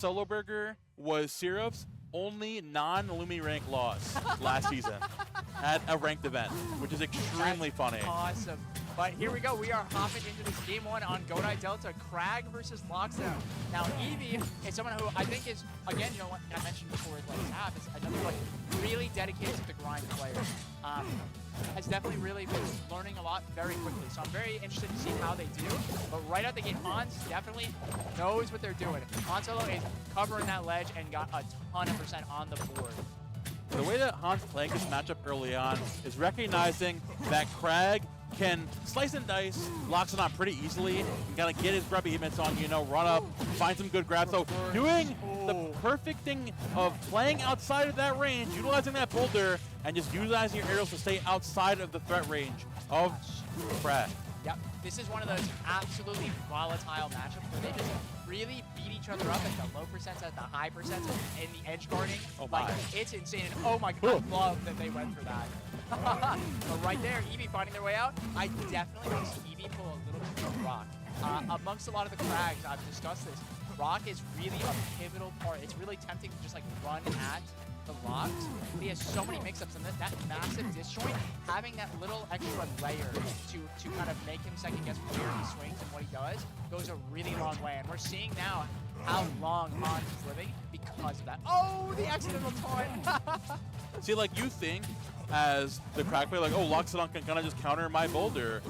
Solo Berger was Syrup's only non-Lumi rank loss last season at a ranked event, which is extremely funny. Awesome. But here we go. We are hopping into this game one on Godai Delta. Kragg versus Loxodont. Now, Evie is someone who I think is, again, you know what I mentioned before, like Zap is another like really dedicated to the grind player. Has definitely really been learning a lot very quickly. So I'm very interested to see how they do. But right out the gate, Hans definitely knows what they're doing. Han Solo is covering that ledge and got a ton of % on the board. The way that Hans playing this matchup early on is recognizing that Kragg can slice and dice Loxodont pretty easily and kind of get his grubby hits on, you know, run up, find some good grabs. So doing the perfect thing of playing outside of that range, utilizing that boulder, and just utilizing your aerials to stay outside of the threat range of Kragg. Yep, this is one of those absolutely volatile matchups where they just really beat each other up at the low percents, at the high percents, in the edge guarding. Oh my. Like, it's insane. And oh my god, I love that they went for that. But right there, Eevee finding their way out. I definitely want to see Eevee pull a little bit of rock. Amongst a lot of the Kraggs, I've discussed this, rock is really a pivotal part. It's really tempting to just like run at the rocks. But he has so many mix-ups, and that massive disjoint, having that little extra layer to kind of make him second guess where he swings and what he does, goes a really long way. And we're seeing now how long Hans is living because of that. Oh, the accidental taunt! See, like, you think as the Kragg player, like, oh, Loxodont can kind of just counter my boulder,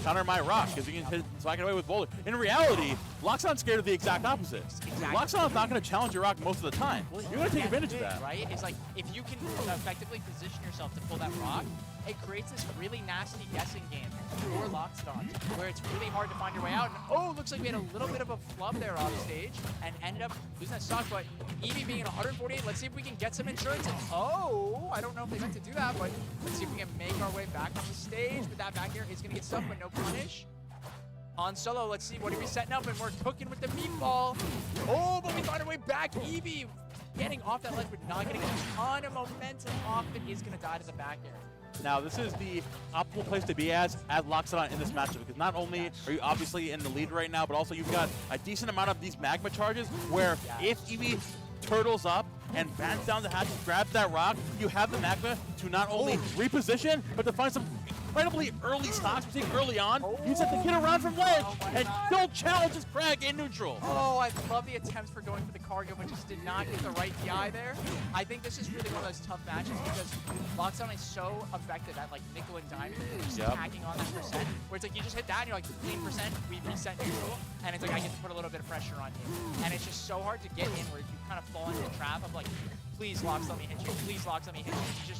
counter my rock, because he can slack it away with boulder. In reality, Loxodon's scared of the exact opposite. Exactly. Loxodon's not going to challenge your rock most of the time. You're going to take advantage of that. Right? It's like, if you can effectively position yourself to pull that rock, it creates this really nasty guessing game for Loxodont, where it's really hard to find your way out. And oh, looks like we had a little bit of a flub there off stage and ended up losing that stock. But Eevee being at 148, let's see if we can get some insurance. And oh, I don't know if they meant to do that, but let's see if we can make our way back on the stage. But that back air is going to get stuck, but no punish. On Solo, let's see, what are we setting up? And we're cooking with the meatball. Oh, but we find our way back. Eevee getting off that ledge, but not getting a ton of momentum off it, is going to die to the back air. Now, this is the optimal place to be as Loxodont in this matchup, because not only are you obviously in the lead right now, but also you've got a decent amount of these magma charges where if Eevee turtles up and bats down the hatch and grabs that rock, you have the magma to not only reposition, but to find some incredibly early stocks. We're seeing early on, you set the kid around from ledge and still challenges Kragg in neutral. Oh, I love the attempts for going for the cargo, but just did not get the right DI there. I think this is really one of those tough matches because Loxodont is so effective at like nickel and diamond, just hacking on that percent, where it's like you just hit that and you're like 15%, we reset neutral, and it's like I get to put a little bit of pressure on you. And it's just so hard to get in where you kind of fall into the trap of like, please Lox, let me hit you, please Lox, let me hit you.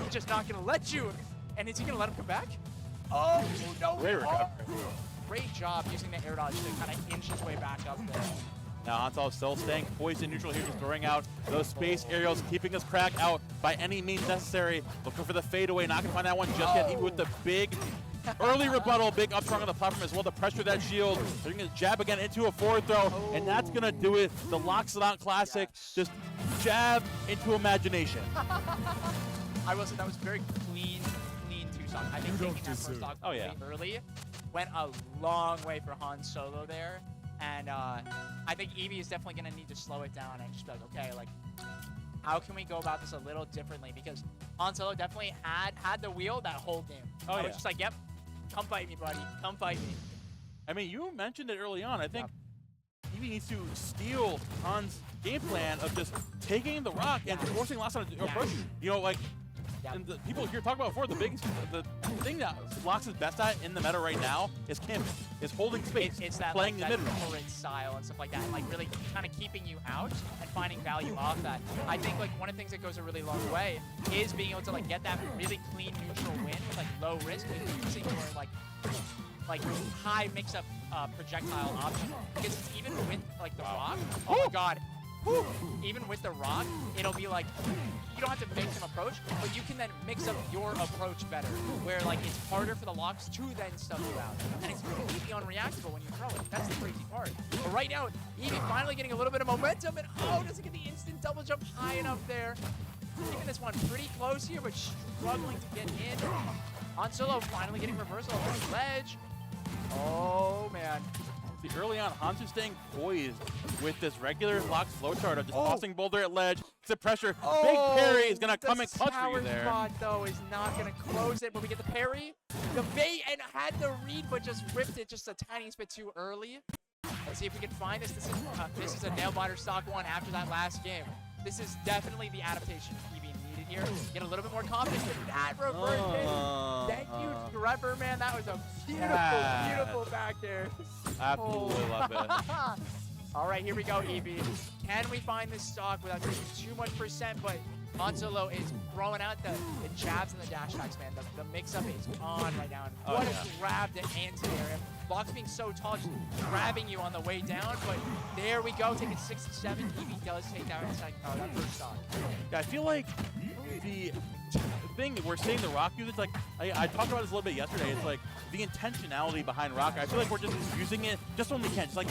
He's just not gonna let you. And is he gonna let him come back? Oh, no. Great recovery. Great job using the air dodge to kind of inch his way back up there. Now Hansel still staying poised in neutral here, just throwing out those space aerials, keeping his Kragg out by any means necessary. Looking for the fadeaway, not gonna find that one just yet, even with the big early rebuttal, big up strong on the platform as well to pressure that shield. They're gonna jab again into a forward throw, and that's gonna do it. The Loxodont classic, just jab into imagination. I will say that was very clean two-stock. I think taking that first stock early went a long way for Han Solo there. And I think Eevee is definitely going to need to slow it down and just be like, okay, like, how can we go about this a little differently? Because Han Solo definitely had the wheel that whole game. I was just like, yep, come fight me, buddy. Come fight me. I mean, you mentioned it early on. I think Eevee needs to steal Han's game plan of just taking the rock and forcing Loxodont to approach you. You know, like, and the people here talked about before, the thing that Lox is best at in the meta right now is camping, is holding space, it's that, playing like, the mid-range turret style and stuff like that, and like really kind of keeping you out and finding value off that. I think like one of the things that goes a really long way is being able to like get that really clean neutral win with like low risk and using your like high mix-up projectile option, because it's even with like the rock. Oh my god. Even with the rock, it'll be like, you don't have to make him approach, but you can then mix up your approach better, where like it's harder for the Lox to then stun you out. And it's completely unreactable when you throw it. That's the crazy part. But right now, Eevee finally getting a little bit of momentum, and oh, doesn't get the instant double jump high enough there. Keeping this one pretty close here, but struggling to get in. Han Solo finally getting reversal on the ledge. Oh, man. See, early on, Hansu's staying poised with this regular Lox flowchart of just tossing Boulder at ledge. It's the pressure. Big parry is going to come and clutch for you there. The spot, though, is not going to close it, but we get the parry. The bait and had the read, but just ripped it just a tiny bit too early. Let's see if we can find this. This is a nail-biter stock one after that last game. This is definitely the adaptation EV needed here. Get a little bit more confidence with that reverse hit. Thank you, Trevor, man. That was a beautiful, beautiful back air. Absolutely love it. All right, here we go, EV. Can we find this stock without taking too much percent? But Hansolo is throwing out the jabs and the dash attacks, man. The mix-up is on right now. And what a grab to anti-air. Lox being so tall, just grabbing you on the way down. But there we go, taking 6-7. EV does take that that first stock. Yeah, I feel like the thing that we're seeing the Rock use, it's like, I talked about this a little bit yesterday, it's like the intentionality behind Rock. I feel like we're just using it just when we can. Just like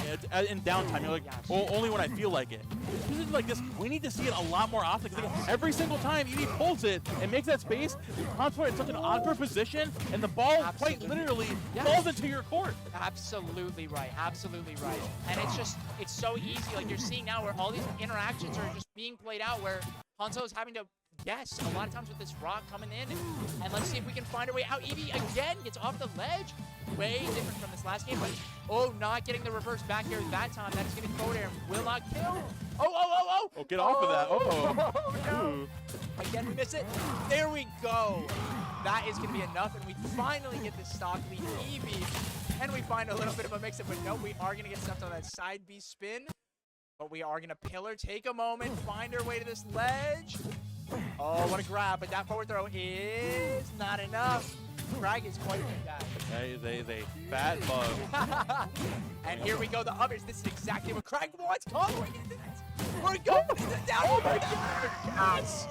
in downtime, you're like, only when I feel like it. This is like this, we need to see it a lot more often, because every single time EV pulls it and makes that space, Hansolo in such an awkward position, and the ball quite literally falls into your court. Absolutely right, absolutely right. And it's just, it's so easy. Like you're seeing now where all these interactions are just being played out where Hansolo's having to guess a lot of times with this Rock coming in. And let's see if we can find our way out. Evie again gets off the ledge. Way different from this last game, but not getting the reverse back here that time. That is going to go there and will not kill. Oh, get off of that. Oh, no. Again, we miss it. There we go. That is going to be enough, and we finally get the stock lead. Evie, and we find a little bit of a mix-up, but no, we are going to get stuffed on that side B spin. But we are going to pillar, take a moment, find our way to this ledge. Oh, what a grab, but that forward throw is not enough. Kragg is quite good guy. That is a fat bug. And here we go, the others. This is exactly what Kragg wants. Going into this. We're going into the down. Oh my God. Yes.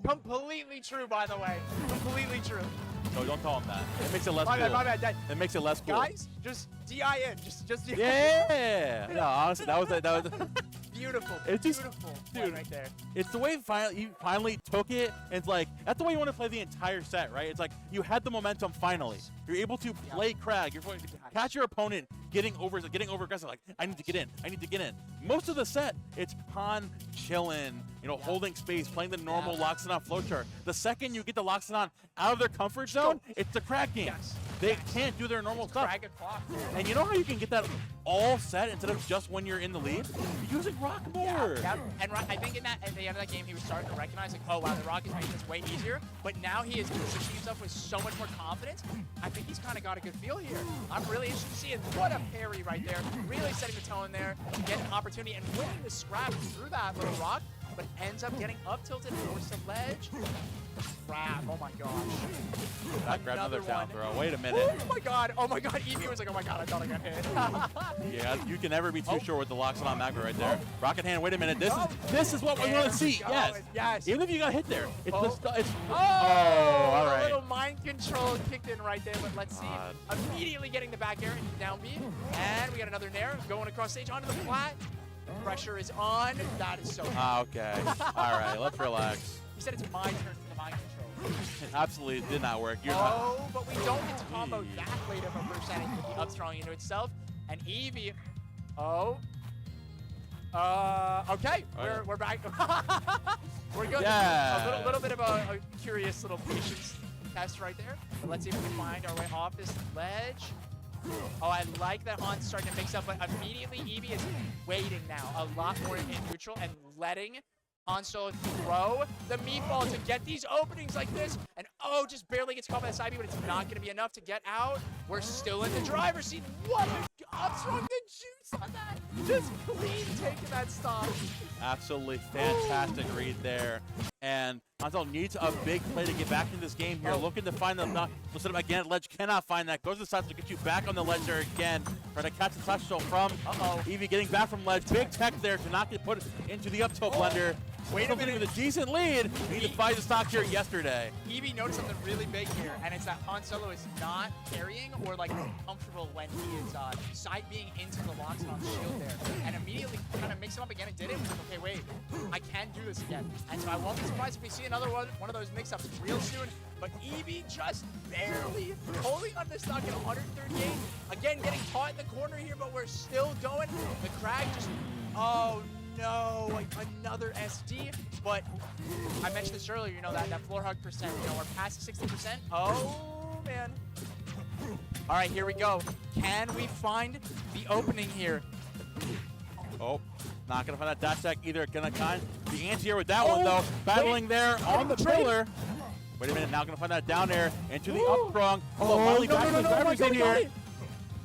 Completely true, by the way. Completely true. No, don't call him that. It makes it less cool. My bad. It makes it less cool. Guys, just DIN. Just DIN. Yeah. No, honestly, that was beautiful. It's just, beautiful. Dude, right there. It's the way you finally took it, and it's like, that's the way you want to play the entire set, right? It's like, you had the momentum finally. You're able to play Kragg. You're going to catch your opponent getting over aggressive, like, I need to get in. Most of the set, it's Han chilling, holding space, playing the normal Loxodont flowchart. The second you get the Loxodont out of their comfort zone, it's the Kragg game. They can't do their normal stuff. And you know how you can get that all set instead of just when you're in the lead? You're using Rock more. And I think at the end of that game, he was starting to recognize, like, oh, wow, the Rock is making this way easier. But now he is positioning himself with so much more confidence. I think he's kind of got a good feel here. I'm really interested to see it. What a parry right there. Really setting the tone there. Getting an opportunity and winning the scrap through that little Rock. But ends up getting up tilted, forced the ledge. Grab, oh my gosh. That grabbed another down throw. Wait a minute. Oh my god. Evie was like, oh my god, I thought I got hit. Yeah, you can never be too sure with the Loxodont macro right there. Rocket hand, wait a minute. This is what we want to see. Yes. Even if you got hit there. It's all right. A little mind control kicked in right there, but let's see. Immediately getting the back air and down B. And we got another nair going across stage onto the flat. Pressure is on. That is so good. Okay. All right, let's relax. You said it's my turn for the mind control. Absolutely did not work. But we don't get to combo that late of a percentage with the up throwing into itself. And Evie, okay, we're back. We're good. Yeah. A little bit of a curious little patience test right there. But let's see if we can find our way off this ledge. Oh, I like that Han's starting to mix up, but immediately Evie is waiting now a lot more in neutral and letting Hansolo throw the meatball to get these openings like this. And just barely gets caught by the side B, but it's not going to be enough to get out. We're still in the driver's seat. What a upstrong the juice on that. Just clean taking that stop. Absolutely fantastic read there. And Hansolo needs a big play to get back into this game here. Looking to find them. Listen up again. Ledge cannot find that. Goes to the side to get you back on the ledge there again. Trying to catch the touch shot from Evie getting back from ledge. Big tech there to not get put into the up tilt blender. Wait a minute. With a decent lead. We need to fight the stock here yesterday. Evie noticed something really big here, and it's that Han Solo is not carrying or like comfortable when he is side being into the Loxodont shield there, and immediately kind of mix him up again and did it. Was like, okay, wait, I can do this again. And so I won't be surprised if we see another one of those mix-ups real soon. But Evie just barely holding on to stock at 138. Again, getting caught in the corner here, but we're still going. The Kragg just, oh no, like another SD. But I mentioned this earlier, you know, that floor hug percent, you know, we're past 60%. Oh man. All right, here we go. Can we find the opening here? Oh, not gonna find that dash attack either. Gonna kind the anti here with that one though. Battling there on the pillar. Wait a minute, now gonna find that down air into the up strong. Oh, no, Berger's in here.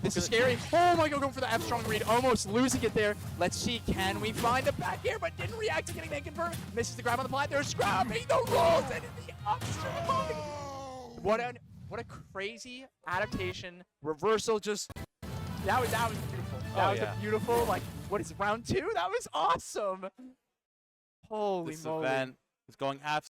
This is scary. Oh my god, going for the F strong read, almost losing it there. Let's see, can we find the back air, but didn't react to getting that confirmed. Misses the grab on the plat. They're scrapping the rolls and in the up strong. What a crazy adaptation, reversal, just, that was beautiful. That was a beautiful, like, what is it, round 2? That was awesome. Holy moly. This event is going absolutely